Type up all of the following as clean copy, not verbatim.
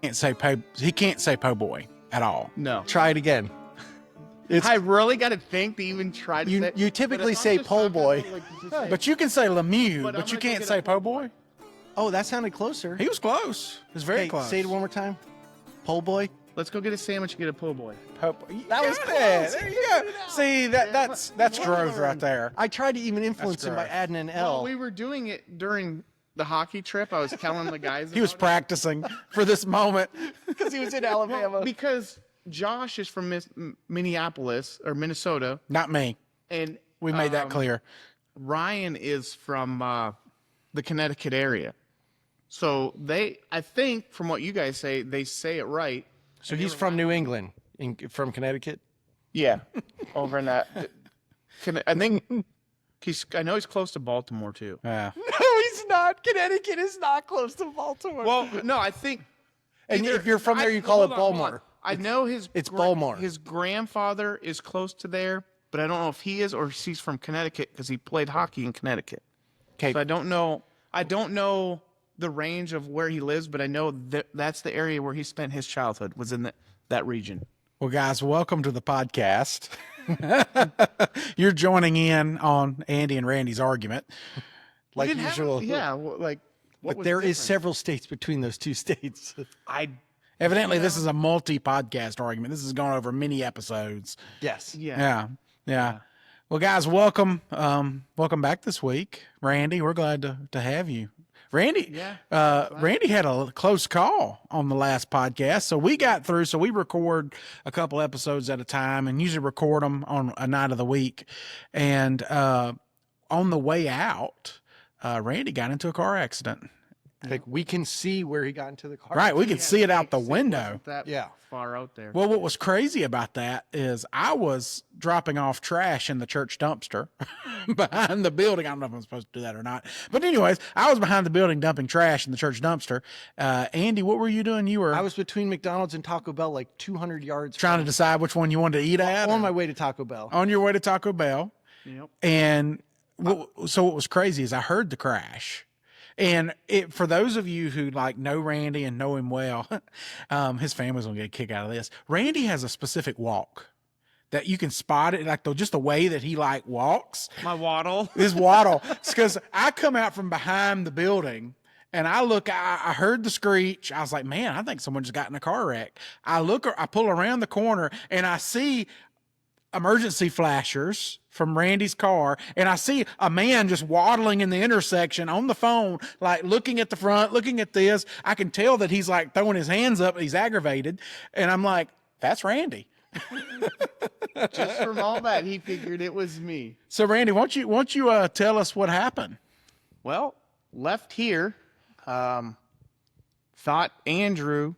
he can't say po' boy at all. No. Try it again. I really got to think to even try to say. You typically say po' boy. But you can say Lemieux, But I'm but you gonna can't get say a po' boy. Oh, that sounded closer. He was close. He was very Hey, close. say it one more time. Po' boy. Let's go get a sandwich and get a po' boy. That was close. There you go. See, that's growth right there. I tried to even influence him by growth. adding an L. Well, we were doing it during the hockey trip. I was telling the guys. He was about practicing for this moment. Because he was in it. Alabama. Because Josh is from Minneapolis or Minnesota, Not me. and We made that clear. Ryan is from the Connecticut area. So I think from what you guys say, they say it right. So he's from New England, from Connecticut? Yeah, over in that. I think I know he's close to Baltimore too. Yeah. No, he's not. Connecticut is not close to Baltimore. Well, no, I think. And if you're from there, you call it Baltimore. I know It's Baltimore. His grandfather is close to there, but I don't know if he is or if he's from Connecticut because he played hockey in Connecticut. Okay. So I don't know the range of where he lives, but I know that's the area where he spent his childhood, was in that region. Well, guys, welcome to the podcast. You're joining in on Andy and Randy's argument, like We didn't have- usual. yeah, well, like. What But was there is different? several states between those two states. Evidently, this is a multi-podcast argument. This has gone over many episodes. Yes. Yeah. Yeah. Well, guys, welcome. Welcome back this week, Randy. We're glad to have you. Randy, Randy had a close call on the last podcast, so we got through. So we record a couple episodes at a time, and usually record them on a night of the week. And on the way out, Randy got into a car accident. Like we can see where he got into the car. Right, we could see it out the window. That Yeah. far out there. Well, what was crazy about that is I was dropping off trash in the church dumpster behind the building. I don't know if I'm supposed to do that or not. But anyways, I was behind the building dumping trash in the church dumpster. Andy, what were you doing? You were I was between McDonald's and Taco Bell, like 200 yards. trying to decide which one you wanted to eat at? on my way to Taco Bell. On your way to Taco Bell. Yep. And so what was crazy is I heard the crash. And for those of you who like know Randy and know him well, his family's gonna get a kick out of this. Randy has a specific walk that you can spot it, like just the way that he like walks. My waddle. His waddle. Because I come out from behind the building and I look, I heard the screech. I was like, man, I think someone just got in a car wreck. I pull around the corner and I see emergency flashers from Randy's car, and I see a man just waddling in the intersection on the phone, like looking at the front, looking at this. I can tell that he's like throwing his hands up, he's aggravated, and I'm like, that's Randy. Just from all that, he figured it was me. So Randy, won't you tell us what happened? Well, left here, thought Andrew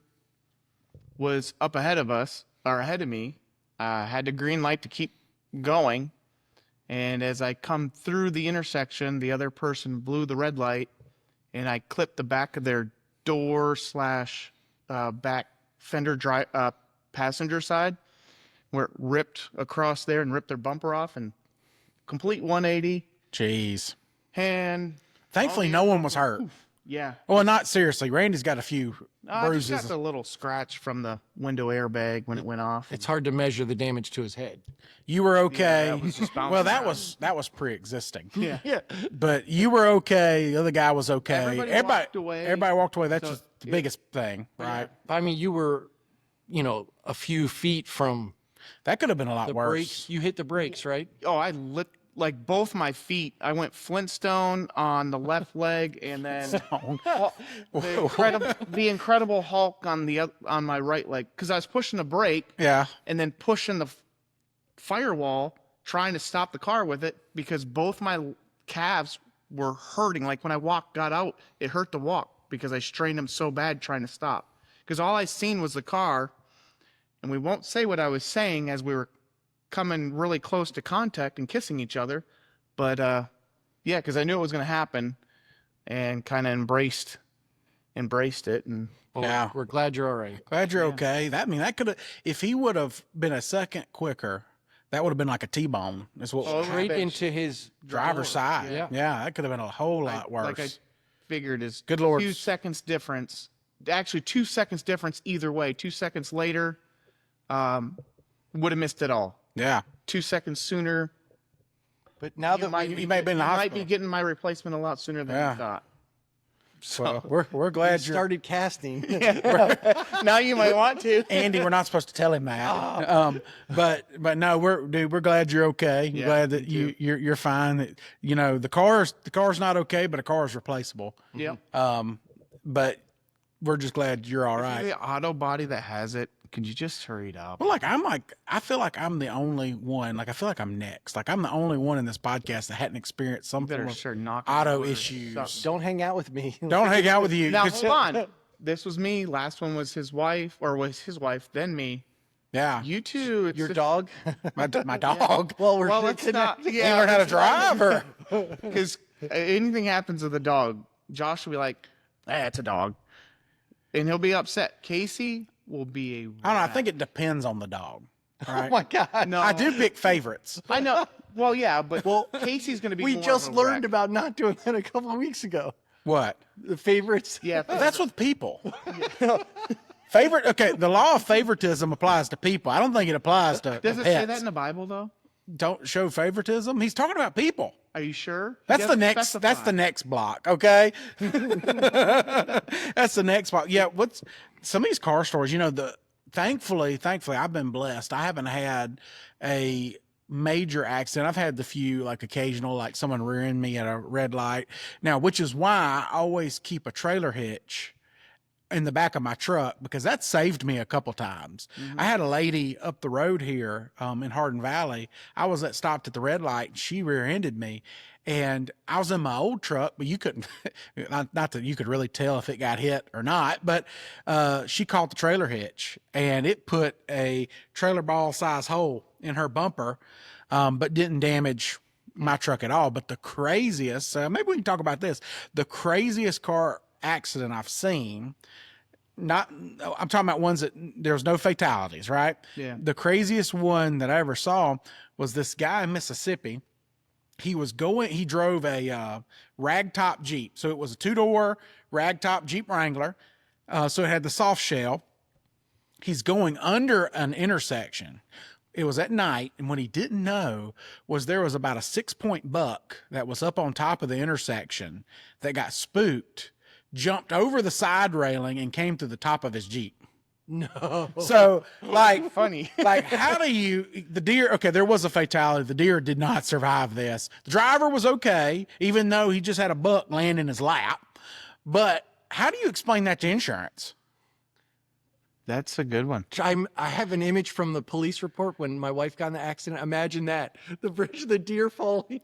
was up ahead of us, or ahead of me. Had the green light to keep going. And as I come through the intersection, the other person blew the red light, and I clipped the back of their door / back fender passenger side, where it ripped across there and ripped their bumper off, and complete 180. Jeez. And Thankfully, no one was hurt. yeah, Well, not seriously. Randy's got a few I just bruises. got the little scratch from the window airbag when it went off. It's hard to measure the damage to his head. You were okay. that was just bouncing Well, that around. was pre-existing. Yeah. Yeah. But you were okay. The other guy was okay. Everybody walked away. Everybody walked away. That's So just the biggest thing, right? I mean, you were, a few feet from That could have been a lot the worse. brakes. You hit the brakes, right? Oh, I lit like both my feet. I went Flintstone on the left leg, and then the Incredible Hulk on my right leg, because I was pushing the brake Yeah. and then pushing the firewall, trying to stop the car with it, because both my calves were hurting. Like when I got out, it hurt to walk because I strained them so bad trying to stop. Because all I seen was the car, and we won't say what I was saying as we were coming really close to contact and kissing each other. But yeah, because I knew it was going to happen, and kind of embraced it. And Well, Yeah. We're glad you're all right. Glad you're okay. That could have, if he would have been a second quicker, that would have been like a T-bone. That's what Oh, Straight bitch. into his driver's side. Yeah. Yeah, that could have been a whole lot worse. Like I figured is Good Lord. few seconds difference actually 2 seconds difference either way. 2 seconds later, would have missed it all. Yeah. 2 seconds sooner, But now you that might, we, be, you may have been in the you might hospital. be getting my replacement a lot sooner than Yeah. you thought. So we're glad we you're started casting. Now you might want to. Andy. We're not supposed to tell him that. But no, we're glad you're okay. Yeah, Glad that me too. you're fine. That, you know, the car's not okay, but a car is replaceable. Yep. But we're just glad you're all right. The auto body that has it, could you just hurry it up? Well, I feel like I'm the only one. Like I feel like I'm next. Like I'm the only one in this podcast that hadn't experienced some Better form of start knocking auto doors. issues. Don't hang out with me. Don't hang out with you. Now 'Cause- hold on. This was me. Last one was his wife, then me. Yeah, You two. It's Your the- dog. my dog. Well, we're Well, let's not. He learned how to drive her. Because anything happens to the dog, Josh will be like, it's a dog. And he'll be upset. Casey will be a. I don't know. I think it depends on the dog. All Oh right. my God. No, I do pick favorites. I know. Well, yeah, but Casey's going to be. We more just of a learned wreck. about not doing that a couple of weeks ago. What? The favorites. Yeah, That's with people. Favorite. Okay, the law of favoritism applies to people. I don't think it applies to Does it pets. say that in the Bible though? Don't show favoritism. He's talking about people. Are you sure? He That's the doesn't next. specify. That's the next block. Okay. That's the next block. Yeah. What's some of these car stores? You know, thankfully, I've been blessed. I haven't had a major accident. I've had the few like occasional, like someone rearing me at a red light. Now, which is why I always keep a trailer hitch in the back of my truck because that saved me a couple times. I had a lady up the road here in Hardin Valley. I was stopped at the red light and she rear-ended me. And I was in my old truck, but you couldn't, not that you could really tell if it got hit or not, but she caught the trailer hitch and it put a trailer ball size hole in her bumper, but didn't damage my truck at all. But the craziest, maybe we can talk about this, the craziest car accident I've seen, I'm talking about ones that there's no fatalities, right? Yeah. The craziest one that I ever saw was this guy in Mississippi. He drove a ragtop Jeep. So it was a 2-door ragtop Jeep Wrangler. So it had the soft shell. He's going under an intersection. It was at night. And what he didn't know was there was about a 6-point buck that was up on top of the intersection that got spooked, jumped over the side railing and came through the top of his Jeep. No. So like Funny. like how do the deer, okay, there was a fatality. The deer did not survive this. The driver was okay, even though he just had a buck land in his lap. But how do you explain that to insurance? That's a good one. I have an image from the police report when my wife got in the accident. Imagine that. The bridge, the deer falling.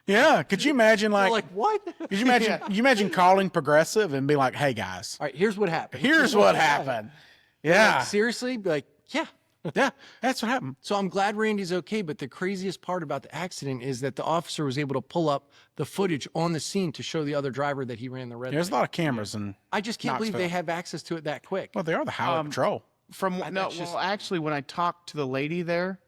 Yeah. Could you imagine They're like, like, what? could you imagine, you imagine calling Progressive and be like, hey guys, All right, here's what happened. here's what happened. Yeah. Like, seriously? Be like, yeah. Yeah. That's what happened. So I'm glad Randy's okay, but the craziest part about the accident is that the officer was able to pull up the footage on the scene to show the other driver that he ran the red There's a light. lot of cameras and I just can't believe Knoxville. they have access to it that quick. well, they are the highway patrol. Actually, when I talked to the lady there,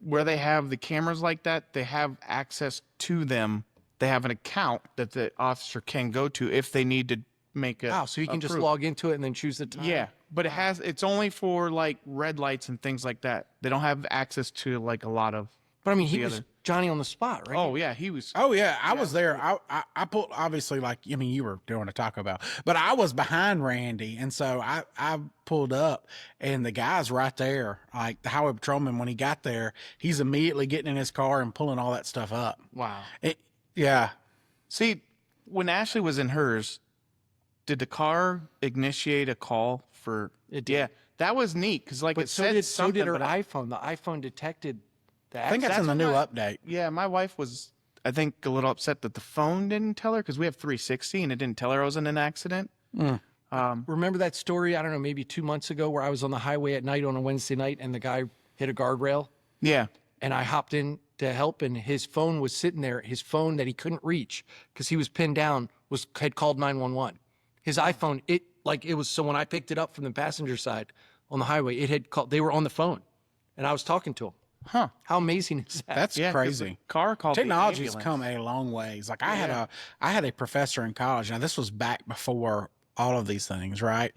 where they have the cameras like that, they have access to them. They have an account that the officer can go to if they need to make a. Wow, so you can just proof. log into it and then choose the time. Yeah, but it's only for like red lights and things like that. They don't have access to like a lot of. But I mean, he the was other- Johnny on the spot, right? Oh yeah, he was. Oh yeah, I was there. I pulled, obviously, like, I mean, you were doing a Taco Bell, but I was behind Randy, and so I pulled up, and the guy's right there. Like the highway patrolman, when he got there, he's immediately getting in his car and pulling all that stuff up. Wow. Yeah, See, when Ashley was in hers, did the car initiate a call for? It did. Yeah, that was neat because like But it so said did something. her but I- iPhone. The iPhone detected the I think that's in the new what update. Yeah, my wife was, I think, a little upset that the phone didn't tell her because we have 360 and it didn't tell her I was in an accident. Remember that story? I don't know, maybe 2 months ago, where I was on the highway at night on a Wednesday night, and the guy hit a guardrail, Yeah. and I hopped in to help, and his phone was sitting there. His phone that he couldn't reach because he was pinned down had called 911. His iPhone, it was, so when I picked it up from the passenger side on the highway, it had called. They were on the phone, and I was talking to him. Huh? How amazing is that? That's Yeah, 'cause crazy. the car called. the Technology's ambulance. come a long ways. Like I had a professor in college. Now this was back before all of these things, right?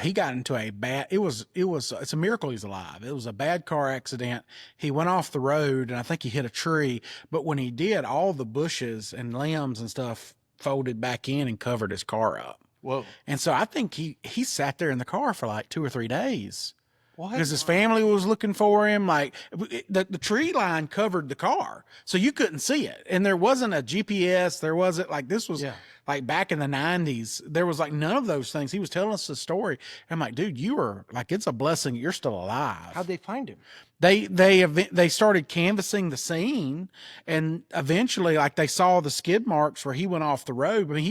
He got into a bad, it's a miracle he's alive. It was a bad car accident. He went off the road and I think he hit a tree. But when he did, all the bushes and limbs and stuff folded back in and covered his car up. Whoa. And so I think he sat there in the car for like 2 or 3 days. What? Because his family was looking for him. Like the tree line covered the car, so you couldn't see it. And there wasn't a GPS. There wasn't like this was like back in the 90s. There was like none of those things. He was telling us the story. I'm like, dude, you were like, it's a blessing you're still alive. How'd they find him? They started canvassing the scene, and eventually, like they saw the skid marks where he went off the road. I mean,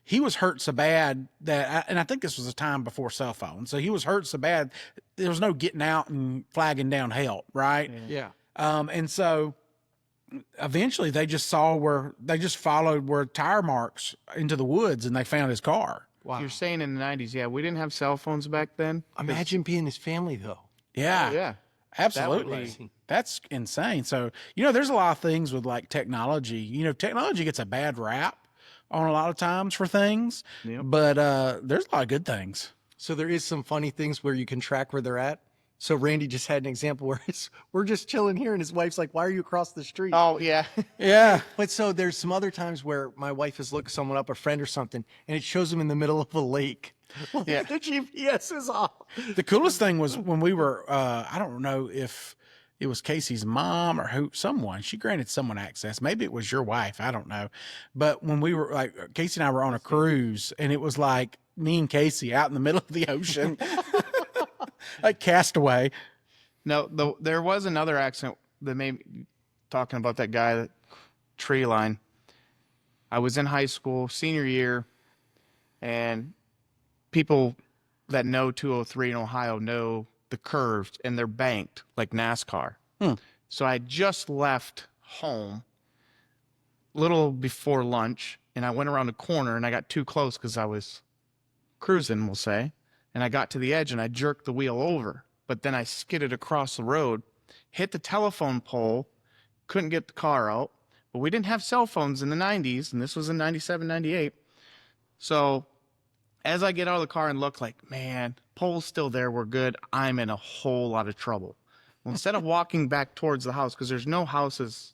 he was hurt so bad that, and I think this was a time before cell phones, so he was hurt so bad there was no getting out and flagging down help, right? Yeah. And so eventually, they just followed where tire marks into the woods, and they found his car. Wow. You're saying in the 90s, yeah, we didn't have cell phones back then. Imagine being his family though. Yeah. Oh, yeah. Absolutely. That's insane. So, there's a lot of things with like technology. Technology gets a bad rap on a lot of times for things, but there's a lot of good things. So there is some funny things where you can track where they're at. So Randy just had an example where we're just chilling here and his wife's like, why are you across the street? Oh, yeah. Yeah. But so there's some other times where my wife has looked someone up, a friend or something, and it shows them in the middle of a lake. Yeah. The GPS is off. The coolest thing was when we were, I don't know if it was Casey's mom or someone, she granted someone access. Maybe it was your wife. I don't know. But when we were like, Casey and I were on a cruise and it was like me and Casey out in the middle of the ocean, like Castaway. No, there was another accident that made me talking about that guy, that tree line. I was in high school, senior year, and people that know 203 in Ohio know the curves, and they're banked like NASCAR. So I just left home a little before lunch, and I went around the corner, and I got too close because I was cruising, we'll say, and I got to the edge, and I jerked the wheel over. But then I skidded across the road, hit the telephone pole, couldn't get the car out. But we didn't have cell phones in the 90s, and this was in 97, 98. So as I get out of the car and look like, man, pole's still there, we're good, I'm in a whole lot of trouble. Well, instead of walking back towards the house, because there's no houses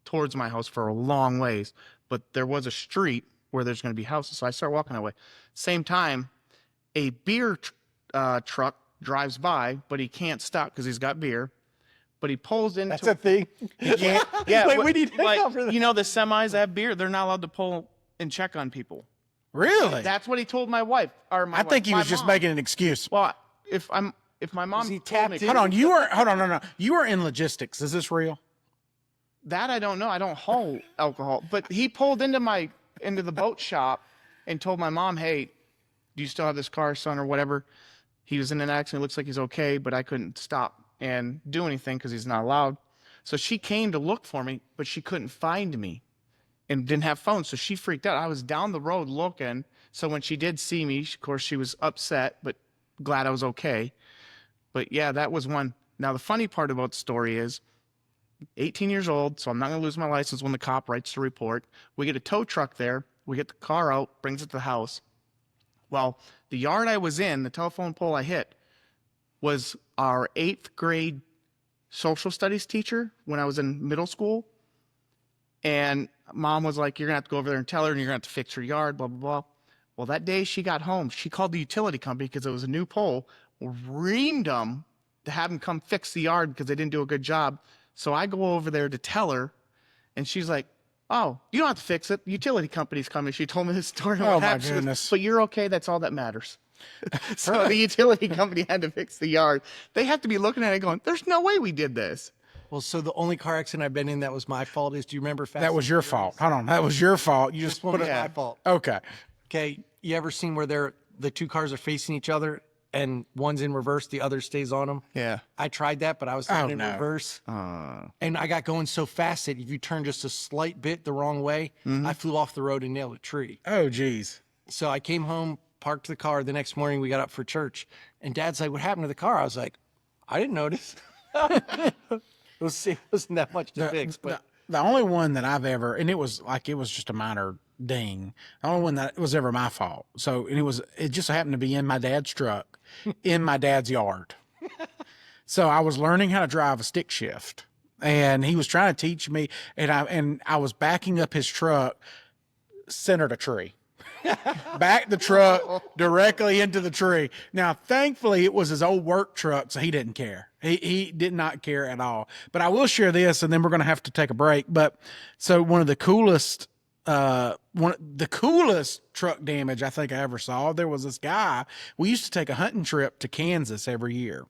towards my house for a long ways, but there was a street where there's going to be houses, so I start walking that way. Same time, a beer truck drives by, but he can't stop because he's got beer. But he pulls into. That's a thing. He can't. Yeah, Wait, we need to like, cover that. the semis that have beer, they're not allowed to pull and check on people. Really? That's what he told my wife. Or my I think wife, he my was just mom. making an excuse. Well, if my mom he told tapped me, in? Hold on. No. You are in logistics. Is this real? that I don't know. I don't haul alcohol. But he pulled into the boat shop and told my mom, hey, do you still have this car, son, or whatever? He was in an accident. Looks like he's okay, but I couldn't stop and do anything because he's not allowed. So she came to look for me, but she couldn't find me and didn't have phones. So she freaked out. I was down the road looking. So when she did see me, of course, she was upset, but glad I was okay. But yeah, that was one. Now, the funny part about the story is 18 years old, so I'm not going to lose my license when the cop writes the report. We get a tow truck there. We get the car out, brings it to the house. Well, the yard I was in, the telephone pole I hit, was our 8th grade social studies teacher when I was in middle school. And mom was like, you're going to have to go over there and tell her, and you're going to have to fix her yard, blah, blah, blah. Well, that day she got home, she called the utility company because it was a new pole, reamed them to have them come fix the yard because they didn't do a good job. So I go over there to tell her, and she's like, oh, you don't have to fix it. The utility company's coming. She told me this story. Oh, my She goes, goodness. but you're okay. That's all that matters. So the utility company had to fix the yard. They have to be looking at it going, there's no way we did this. Well, so the only car accident I've been in that was my fault is, do you remember Fast That was and your Furious? fault. Hold on. That was your fault. You just This one put was it. my fault. Okay. Okay, you ever seen where the two cars are facing each other and one's in reverse, the other stays on them? Yeah. I tried that, but I was in no. reverse. And I got going so fast that if you turn just a slight bit the wrong way, I flew off the road and nailed a tree. Oh, geez. So I came home, parked the car. The next morning we got up for church. And Dad's like, what happened to the car? I was like, I didn't notice. It wasn't that much to fix. But The only one that I've ever, and it was just a minor ding. The only one that was ever my fault. So, and it just happened to be in my dad's truck, in my dad's yard. So I was learning how to drive a stick shift, and he was trying to teach me, and I was backing up his truck, centered a tree. Backed the truck directly into the tree. Now, thankfully, it was his old work truck, so he didn't care. He did not care at all. But I will share this, and then we're going to have to take a break. But so one of the coolest truck damage I think I ever saw. There was this guy. We used to take a hunting trip to Kansas every year,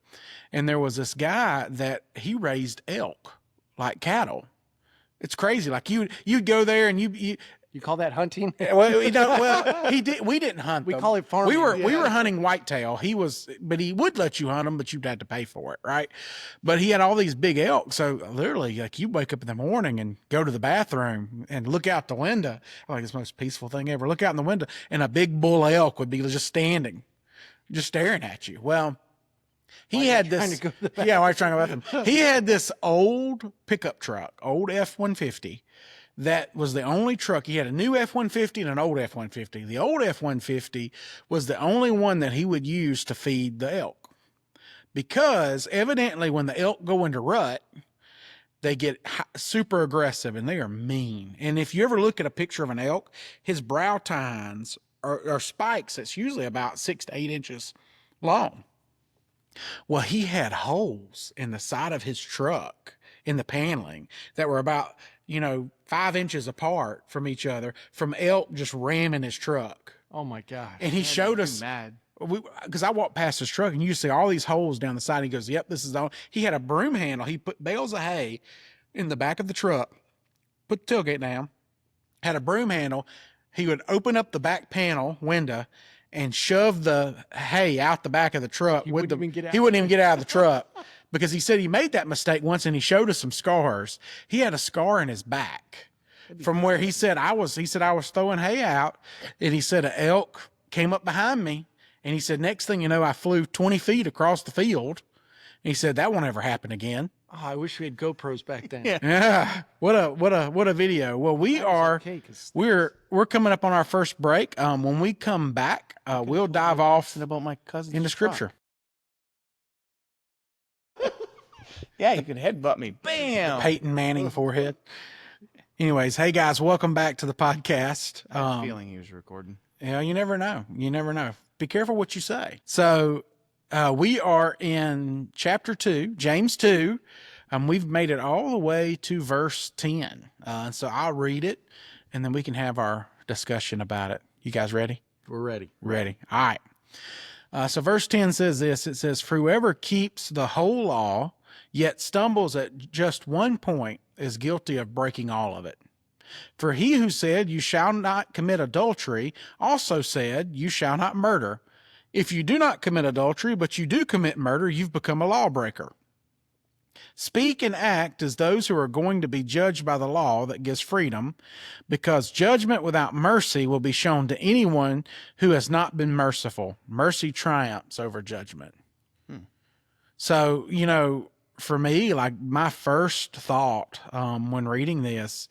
and there was this guy that he raised elk like cattle. It's crazy. Like you'd go there and You call that hunting? well, he did. We didn't hunt. We them. call it farming. We were hunting whitetail. But he would let you hunt them, but you'd have to pay for it, right? But he had all these big elk. So literally, like you wake up in the morning and go to the bathroom and look out the window. Like it's the most peaceful thing ever. Look out in the window, and a big bull elk would be just standing, just staring at you. Well, he had this. Yeah, while you're trying to go to the bathroom. He had this old pickup truck, old F-150. That was the only truck. He had a new F-150 and an old F-150. The old F-150 was the only one that he would use to feed the elk. Because evidently when the elk go into rut, they get super aggressive and they are mean. And if you ever look at a picture of an elk, his brow tines are spikes that's usually about 6 to 8 inches long. Well, he had holes in the side of his truck in the paneling that were about 5 inches apart from each other from elk just ramming his truck. Oh my gosh. And he showed us, mad. because I walked past his truck and you see all these holes down the side. He goes, yep, this is the. He had a broom handle. He put bales of hay in the back of the truck, put the tailgate down, had a broom handle. He would open up the back panel window and shove the hay out the back of the truck. He wouldn't even get out of the truck. Because he said he made that mistake once and he showed us some scars. He had a scar in his back from where he said I was throwing hay out, and he said an elk came up behind me, and he said next thing you know I flew 20 feet across the field. And he said that won't ever happen again. Oh, I wish we had GoPros back then. Yeah. What a video. Well, we're coming up on our first break. When we come back, we'll dive off about my cousin into scripture. Yeah, you could headbutt me. Bam! Peyton Manning forehead. Anyways, hey guys, welcome back to the podcast. I had a feeling he was recording. Yeah, you never know. You never know. Be careful what you say. So we are in chapter 2, James 2. We've made it all the way to verse 10. So I'll read it, and then we can have our discussion about it. You guys ready? We're ready. Ready. All right. So verse 10 says this. It says, "For whoever keeps the whole law, yet stumbles at just one point, is guilty of breaking all of it. For he who said, 'You shall not commit adultery,' also said, 'You shall not murder.' If you do not commit adultery, but you do commit murder, you've become a lawbreaker. Speak and act as those who are going to be judged by the law that gives freedom, because judgment without mercy will be shown to anyone who has not been merciful. Mercy triumphs over judgment." So, for me, like my first thought when reading this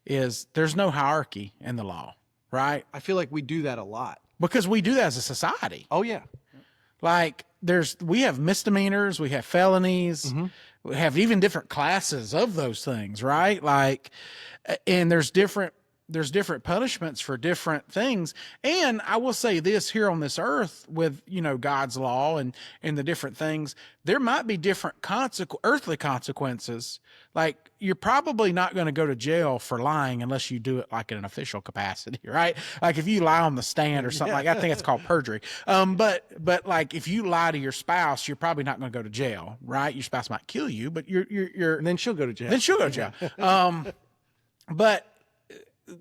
is there's no hierarchy in the law, right? I feel like we do that a lot. Because we do that as a society. Oh yeah. Like we have misdemeanors, we have felonies, we have even different classes of those things, right? Like, and there's different punishments for different things. And I will say this, here on this earth with, God's law and the different things, there might be different earthly consequences. Like you're probably not going to go to jail for lying unless you do it like in an official capacity, right? Like if you lie on the stand or something like that, I think it's called perjury. But like if you lie to your spouse, you're probably not going to go to jail, right? Your spouse might kill you, but you're And then she'll go to jail. But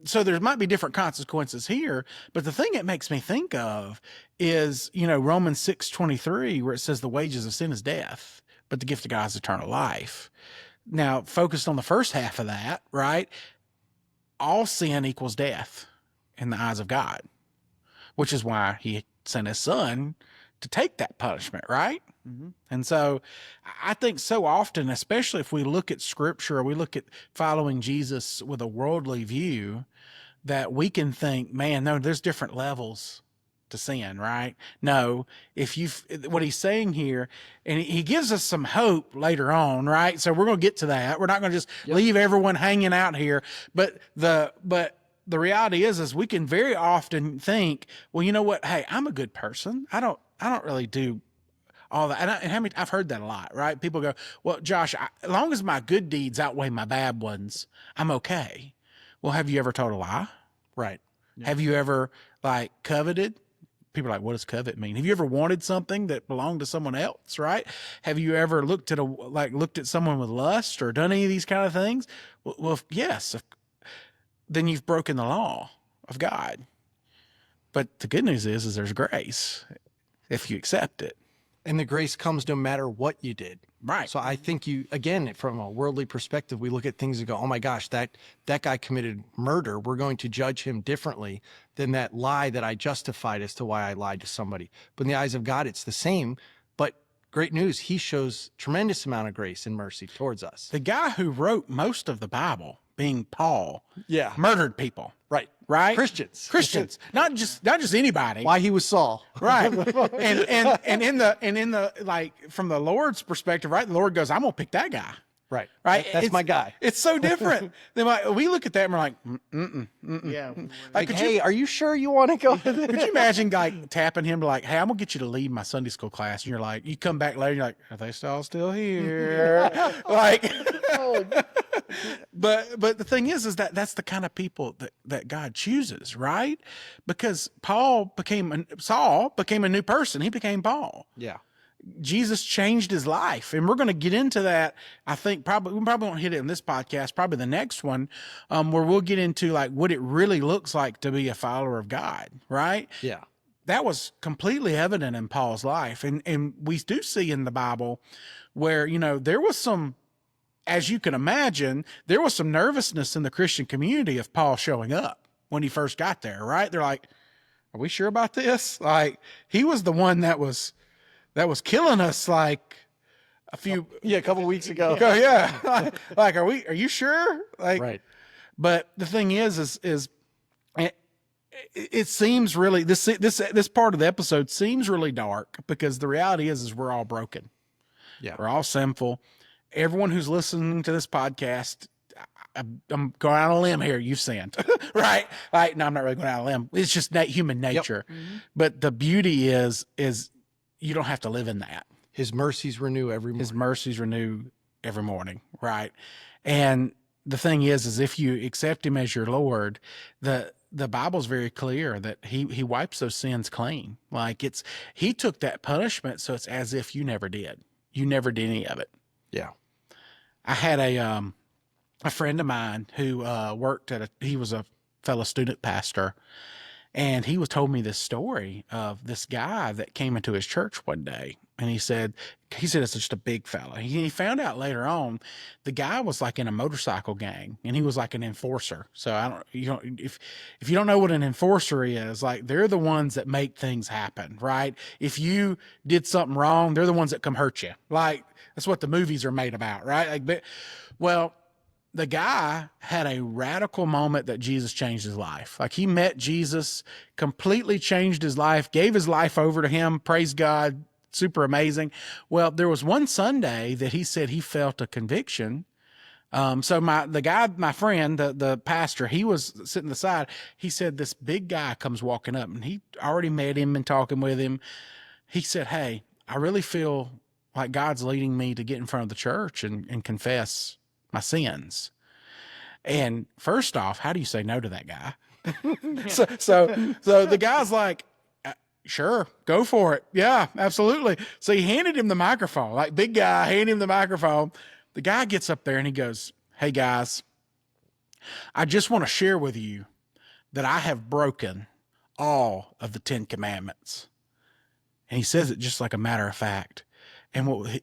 so there might be different consequences here, but the thing it makes me think of is, Romans 6:23, where it says the wages of sin is death, but the gift of God is eternal life. Now, focused on the first half of that, right? All sin equals death in the eyes of God, which is why he sent his son to take that punishment, right? Mm-hmm. And so I think so often, especially if we look at scripture or we look at following Jesus with a worldly view, that we can think, man, no, there's different levels to sin, right? No, if you, what he's saying here, and he gives us some hope later on, right? So we're going to get to that. We're not going to just leave everyone hanging out here, but the reality is we can very often think, well, you know what? Hey, I'm a good person. I don't really do all that. And how many, I've heard that a lot, right? People go, well, Josh, as long as my good deeds outweigh my bad ones, I'm okay. Well, have you ever told a lie? Right. Have you ever like coveted? People are like, what does covet mean? Have you ever wanted something that belonged to someone else? Right? Have you ever looked at someone with lust or done any of these kind of things? Well, yes. Then you've broken the law of God. But the good news is there's grace if you accept it. And the grace comes no matter what you did. Right. So I think again, from a worldly perspective, we look at things and go, oh my gosh, that guy committed murder. We're going to judge him differently than that lie that I justified as to why I lied to somebody. But in the eyes of God, it's the same. But great news, he shows tremendous amount of grace and mercy towards us. The guy who wrote most of the Bible, being Paul, murdered people. Right. Right? Christians. Not just anybody. Why he was Saul. Right. and in the like from the Lord's perspective, right? The Lord goes, I'm gonna pick that guy. Right. Right. That's my guy. It's so different. We look at that and we're like, Yeah. Like, hey, are you sure you want to go to this? could you imagine like tapping him like, hey, I'm gonna get you to lead my Sunday school class, and you're like, you come back later, and you're like, are they still here? Like, but the thing is that's the kind of people that God chooses, right? Because Saul became a new person. He became Paul. Yeah. Jesus changed his life, and we're going to get into that. I think we probably won't hit it in this podcast, probably the next one, where we'll get into like what it really looks like to be a follower of God, right? Yeah. That was completely evident in Paul's life. And we do see in the Bible where, there was some, as you can imagine, there was some nervousness in the Christian community of Paul showing up when he first got there, right? They're like, are we sure about this? Like, he was the one that was killing us like a couple weeks ago. Yeah. Like, are you sure? Like, right. But the thing is it seems really, this part of the episode seems really dark because the reality is we're all broken. Yeah. We're all sinful. Everyone who's listening to this podcast, I'm going out on a limb here. You've sinned, right? Like, no, I'm not really going out on a limb. It's just human nature. Yep. Mm-hmm. But the beauty is you don't have to live in that. His mercies renew every morning. His mercies renew every morning, right? And the thing is if you accept him as your Lord, the Bible's very clear that he wipes those sins clean. Like he took that punishment, so it's as if you never did. You never did any of it. Yeah. I had a friend of mine who worked he was a fellow student pastor. And he told me this story of this guy that came into his church one day. And he said it's just a big fella. He found out later on the guy was like in a motorcycle gang and he was like an enforcer. So if you don't know what an enforcer is, like they're the ones that make things happen, right? If you did something wrong, they're the ones that come hurt you. Like that's what the movies are made about, right? The guy had a radical moment that Jesus changed his life. Like he met Jesus, completely changed his life, gave his life over to him. Praise God. Super amazing. Well, there was one Sunday that he said he felt a conviction. So my friend, the pastor, he was sitting aside. He said, this big guy comes walking up and he already met him and talking with him. He said, hey, I really feel like God's leading me to get in front of the church and confess my sins. And first off, how do you say no to that guy? so the guy's like, sure, go for it. Yeah, absolutely. So he handed him the microphone, like big guy, handed him the microphone. The guy gets up there and he goes, hey guys, I just want to share with you that I have broken all of the 10 commandments. And he says it just like a matter of fact. And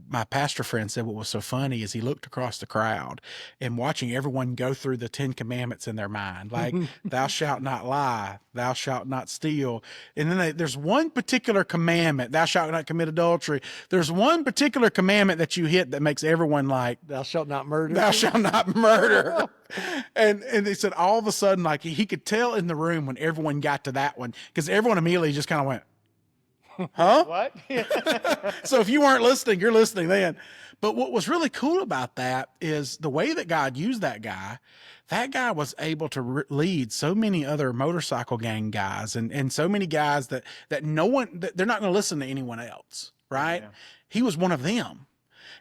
my pastor friend said what was so funny is he looked across the crowd and watching everyone go through the 10 commandments in their mind, like thou shalt not lie, thou shalt not steal. And then there's one particular commandment, thou shalt not commit adultery. There's one particular commandment that you hit that makes everyone like, Thou shalt not murder. thou shalt not murder. And he said all of a sudden, like he could tell in the room when everyone got to that one, because everyone immediately just kind of went, huh? What? So if you weren't listening, you're listening then. But what was really cool about that is the way that God used that guy. That guy was able to lead so many other motorcycle gang guys and so many guys that no one, that they're not going to listen to anyone else, right? Yeah. He was one of them.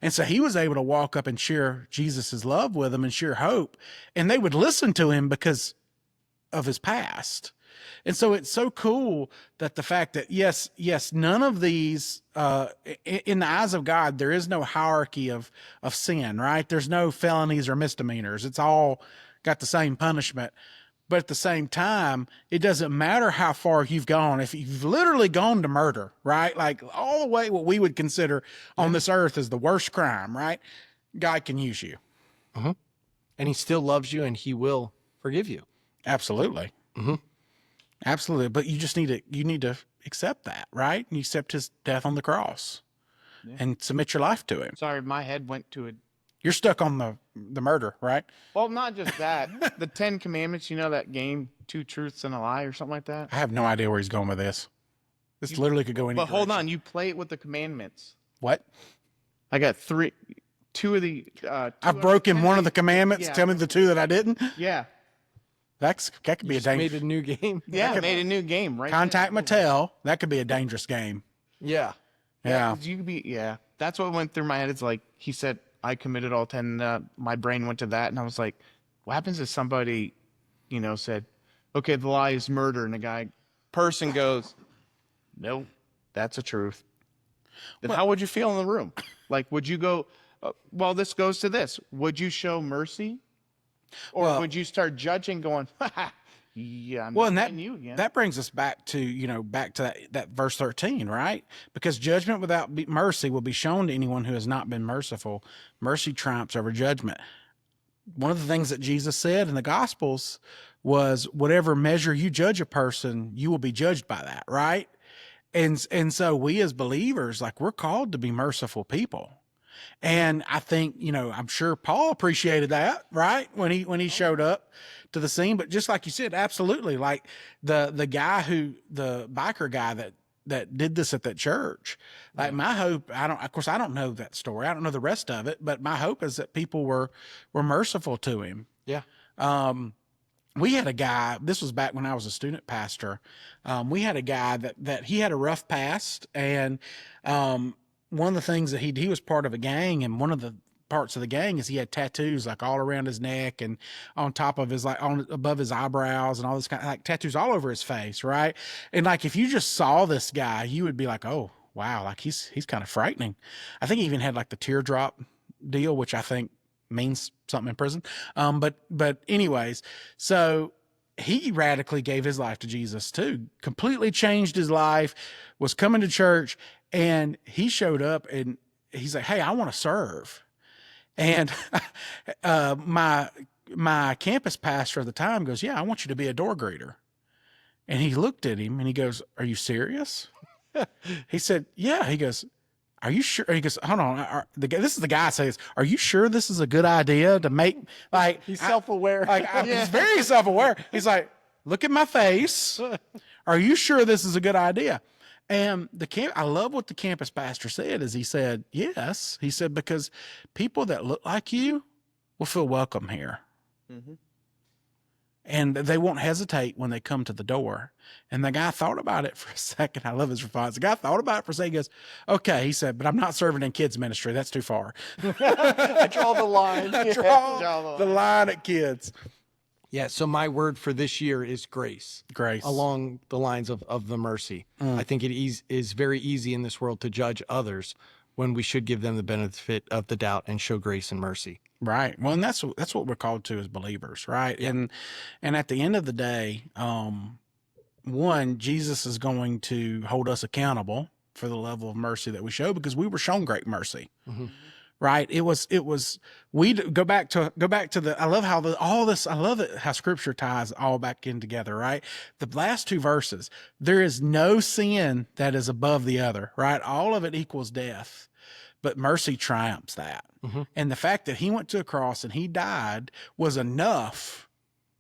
And so he was able to walk up and share Jesus's love with them and share hope. And they would listen to him because of his past. And so it's so cool that the fact that, yes, none of these, in the eyes of God, there is no hierarchy of sin, right? There's no felonies or misdemeanors. It's all got the same punishment. But at the same time, it doesn't matter how far you've gone. If you've literally gone to murder, right? Like all the way what we would consider on this earth is the worst crime, right? God can use you. And he still loves you and he will forgive you. Absolutely. Absolutely. But you just need to accept that, right? And you accept his death on the cross and submit your life to him. Sorry, my head went to a. You're stuck on the murder, right? Well, not just that. The 10 Commandments, you know that game, Two Truths and a Lie or something like that? I have no idea where he's going with this. This literally could go any But hold direction. on, you play it with the commandments. What? I got two of the. I've broken one of the commandments. Yeah. Tell me the two that I didn't. Yeah. That could be a Just made dangerous. a new game. Yeah, made a new game, right? Contact Mattel. That could be a dangerous game. Yeah. Yeah. You could be, that's what went through my head. It's like, he said, I committed all 10. My brain went to that. And I was like, what happens if somebody, said, okay, the lie is murder. And the person goes, no, that's the truth. Then how would you feel in the room? Like, would you go, well, this goes to this. Would you show mercy? Or would you start judging going, yeah, I'm Well, not and in you again. that brings us back to that verse 13, right? Because judgment without mercy will be shown to anyone who has not been merciful. Mercy triumphs over judgment. One of the things that Jesus said in the Gospels was, whatever measure you judge a person, you will be judged by that, right? And so we as believers, like, we're called to be merciful people. And I think, I'm sure Paul appreciated that, right? When he showed up to the scene. But just like you said, absolutely. Like the biker guy that did this at that church, like my hope, of course I don't know that story. I don't know the rest of it, but my hope is that people were merciful to him. Yeah. We had a guy, this was back when I was a student pastor. We had a guy that he had a rough past, and, one of the things that he was part of a gang, and one of the parts of the gang is he had tattoos like all around his neck and on top of his, like above his eyebrows and all this kind of like tattoos all over his face. Right. And like, if you just saw this guy, you would be like, oh wow. Like he's kind of frightening. I think he even had like the teardrop deal, which I think means something in prison. But anyways, so he radically gave his life to Jesus too, completely changed his life, was coming to church, and he showed up and he's like, hey, I want to serve. And my campus pastor at the time goes, yeah, I want you to be a door greeter. And he looked at him and he goes, are you serious? He said, yeah. He goes, are you sure? He goes, hold on. This is the guy says, are you sure this is a good idea to make, like, He's self-aware. He's very self-aware. He's like, look at my face. Are you sure this is a good idea? And I love what the campus pastor said, is he said, yes. He said, because people that look like you will feel welcome here. Mm-hmm. And they won't hesitate when they come to the door. And the guy thought about it for a second. I love his response. The guy thought about it for a second. He goes, okay. He said, but I'm not serving in kids ministry. That's too far. I draw the line. Draw the line at kids. Yeah. So my word for this year is grace. Grace. Along the lines of the mercy. I think it is very easy in this world to judge others when we should give them the benefit of the doubt and show grace and mercy. Right. Well, and that's what we're called to as believers, right? Yeah. And at the end of the day, one, Jesus is going to hold us accountable for the level of mercy that we show because we were shown great mercy. Right. We go back to the, I love how I love it, how scripture ties all back in together, right? The last two verses, there is no sin that is above the other, right? All of it equals death, but mercy triumphs that. And the fact that he went to a cross and he died was enough.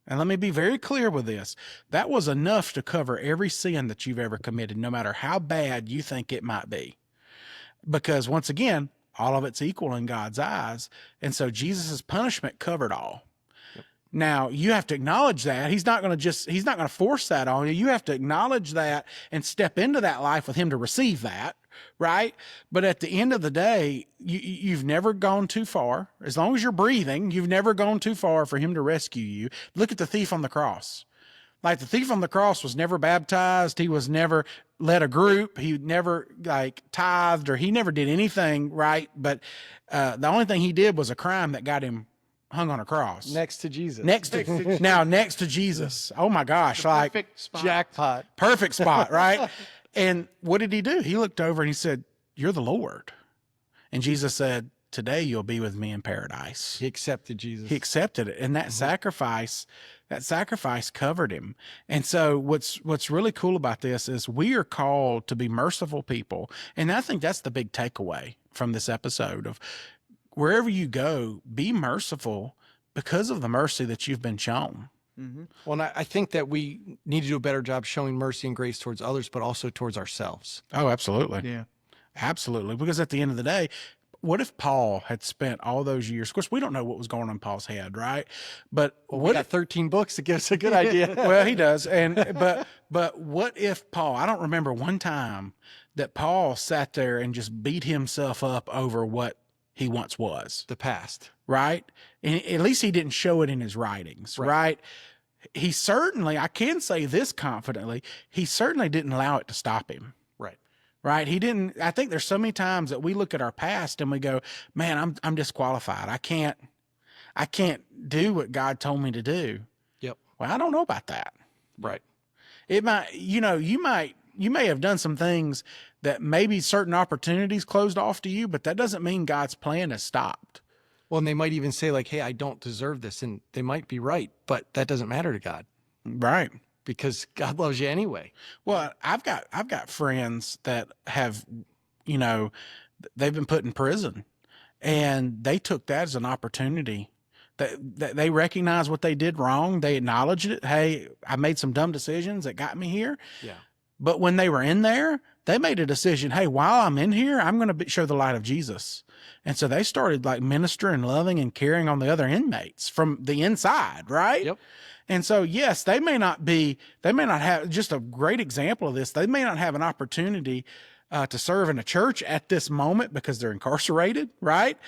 And let me be very clear with this. That was enough to cover every sin that you've ever committed, no matter how bad you think it might be. Because once again, all of it's equal in God's eyes. And so Jesus' punishment covered all. Now you have to acknowledge that he's not going to force that on you. You have to acknowledge that and step into that life with him to receive that. Right. But at the end of the day, you've never gone too far. As long as you're breathing, you've never gone too far for him to rescue you. Look at the thief on the cross. Like the thief on the cross was never baptized. He was never led a group. He never like tithed, or he never did anything right. But the only thing he did was a crime that got him hung on a cross. Next to Jesus. Next to Jesus. Oh my gosh. Like Perfect spot. Jackpot. perfect spot, right? And what did he do? He looked over and he said, "You're the Lord." And Jesus said, "Today you'll be with me in paradise." He accepted Jesus. He accepted it. And that sacrifice covered him. And so what's really cool about this is we are called to be merciful people. And I think that's the big takeaway from this episode of wherever you go, be merciful because of the mercy that you've been shown. Well, and I think that we need to do a better job showing mercy and grace towards others, but also towards ourselves. Oh, absolutely. Yeah. Absolutely. Because at the end of the day, what if Paul had spent all those years? Of course, we don't know what was going on in Paul's head, right? But We what got 13 books to give us a good idea. well, he does. And but what if Paul, I don't remember one time that Paul sat there and just beat himself up over what he once was, The past. right? And at least he didn't show it in his writings, right? He certainly, I can say this confidently, he certainly didn't allow it to stop him. Right. Right. He didn't. I think there's so many times that we look at our past and we go, man, I'm disqualified. I can't do what God told me to do. Yep. Well, I don't know about that. Right. It might, you may have done some things that maybe certain opportunities closed off to you, but that doesn't mean God's plan has stopped. Well, and they might even say like, "Hey, I don't deserve this." And they might be right, but that doesn't matter to God Right. because God loves you anyway. Well, I've got friends that have, they've been put in prison and they took that as an opportunity. That they recognize what they did wrong. They acknowledged it. Hey, I made some dumb decisions that got me here. Yeah. But when they were in there, they made a decision. Hey, while I'm in here, I'm going to show the light of Jesus. And so they started like ministering, loving, and caring on the other inmates from the inside, right? Yep. And so, yes, they may not have, just a great example of this. They may not have an opportunity to serve in a church at this moment because they're incarcerated, right?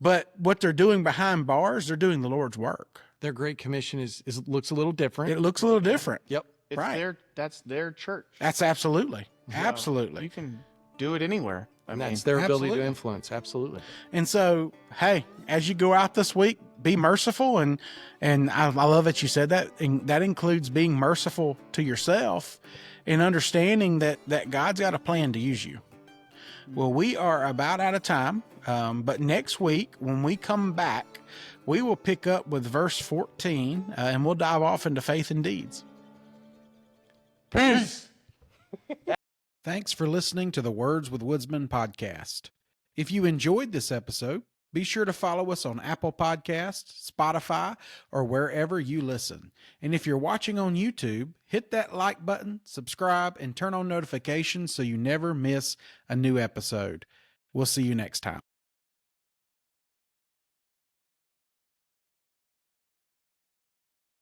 But what they're doing behind bars, they're doing the Lord's work. Their Great Commission is looks a little different. It looks a little different. Yep. It's Right. That's their church. That's absolutely. You Absolutely. can do it anywhere. And that's their ability absolutely. to influence. Absolutely. And so, hey, as you go out this week, be merciful. And I love that you said that. And that includes being merciful to yourself and understanding that God's got a plan to use you. Well, we are about out of time. But next week, when we come back, we will pick up with verse 14 and we'll dive off into faith and deeds. Peace. Thanks for listening to the Words with Woodsman podcast. If you enjoyed this episode, be sure to follow us on Apple Podcasts, Spotify, or wherever you listen. And if you're watching on YouTube, hit that like button, subscribe, and turn on notifications so you never miss a new episode. We'll see you next time.